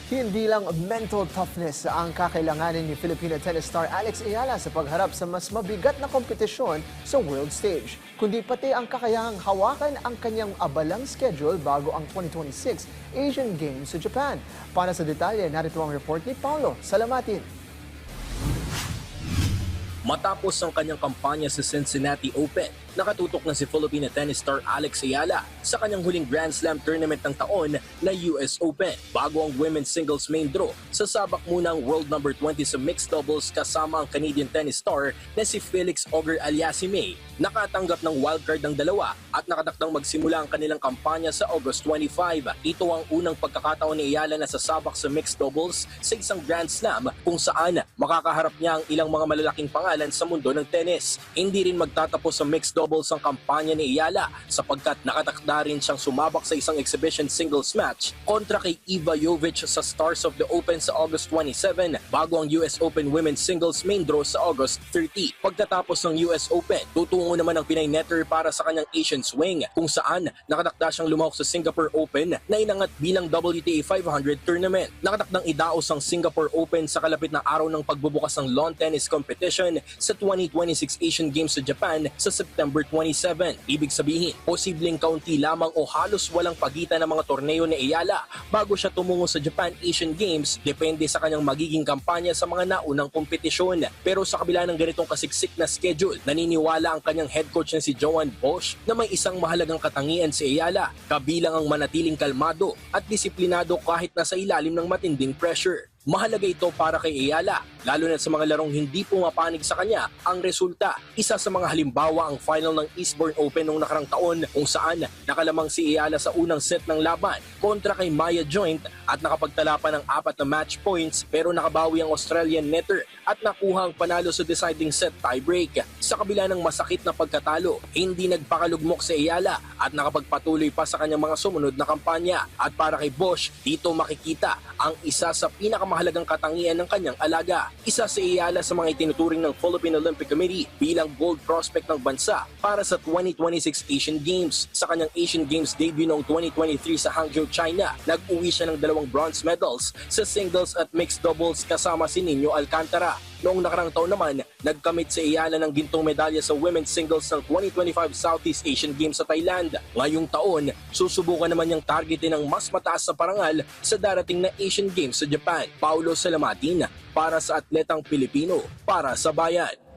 Hindi lang mental toughness ang kakailanganin ni Filipino tennis star Alex Ayala sa pagharap sa mas mabigat na kompetisyon sa world stage, kundi pati ang kakayahang hawakan ang kanyang abalang schedule bago ang 2026 Asian Games sa Japan. Para sa detalye, narito ang report ni Paulo Salamatin. Matapos ang kanyang kampanya sa Cincinnati Open, nakatutok na si Filipino tennis star Alex Ayala sa kanyang huling Grand Slam tournament ng taon na US Open. Bago ang women's singles main draw, sasabak muna ang world number 20 sa mixed doubles kasama ang Canadian tennis star na si Felix Auger-Aliassime. Nakatanggap ng wildcard ng dalawa at nakatakdang magsimula ang kanilang kampanya sa August 25. Ito ang unang pagkakataon ni Ayala na sasabak sa mixed doubles sa isang Grand Slam kung saan makakaharap niya ang ilang mga malalaking pangalan sa mundo ng tennis. Hindi rin magtatapos sa mixed doubles ang kampanya ni Ayala sapagkat nakatakda rin siyang sumabak sa isang exhibition singles match kontra kay Iva Jovic sa Stars of the Open sa August 27 bago ang US Open Women's Singles main draw sa August 30. Pagkatapos ng US Open, tutungo naman ang Pinay netter para sa kanyang Asian swing kung saan nakatakda siyang lumahok sa Singapore Open na inangat bilang WTA 500 tournament. Nakatakdang idaos ang Singapore Open sa kalapit na araw ng pagbubukas ng lawn tennis competition sa 2026 Asian Games sa Japan sa September 27. Ibig sabihin, posibleng kaunti lamang o halos walang pagitan ng mga torneo ni Ayala bago siya tumungo sa Japan Asian Games, depende sa kanyang magiging kampanya sa mga naunang kompetisyon. Pero sa kabila ng ganitong kasiksik na schedule, naniniwala ang kanyang head coach na si Joan Bosch na may isang mahalagang katangian si Ayala, kabilang ang manatiling kalmado at disiplinado kahit nasa ilalim ng matinding pressure. Mahalaga ito para kay Ayala, lalo na sa mga larong hindi pumapanig sa kanya ang resulta. Isa sa mga halimbawa ang final ng Eastbourne Open noong nakarang taon kung saan nakalamang si Ayala sa unang set ng laban kontra kay Maya Joint at nakapagtala pa ng 4 na match points pero nakabawi ang Australian netter at nakuha ang panalo sa deciding set tiebreak. Sa kabila ng masakit na pagkatalo, hindi nagpakalugmok si Ayala at nakapagpatuloy pa sa kanyang mga sumunod na kampanya. At para kay Bosch, dito makikita ang isa sa pinakamahalagang katangian ng kanyang alaga. Isa si Ayala sa mga itinuturing ng Philippine Olympic Committee bilang gold prospect ng bansa para sa 2026 Asian Games. Sa kanyang Asian Games debut noong 2023 sa Hangzhou, China, nag-uwi siya ng 2 bronze medals sa singles at mixed doubles kasama si Nino Alcantara. Noong nakarang taon naman, nagkamit si Ayala ng gintong medalya sa women's singles ng 2025 Southeast Asian Games sa Thailand. Ngayong taon, susubukan naman niyang targetin ang mas mataas na parangal sa darating na Asian Games sa Japan. Paulo Salamatin para sa Atletang Pilipino, para sa Bayan.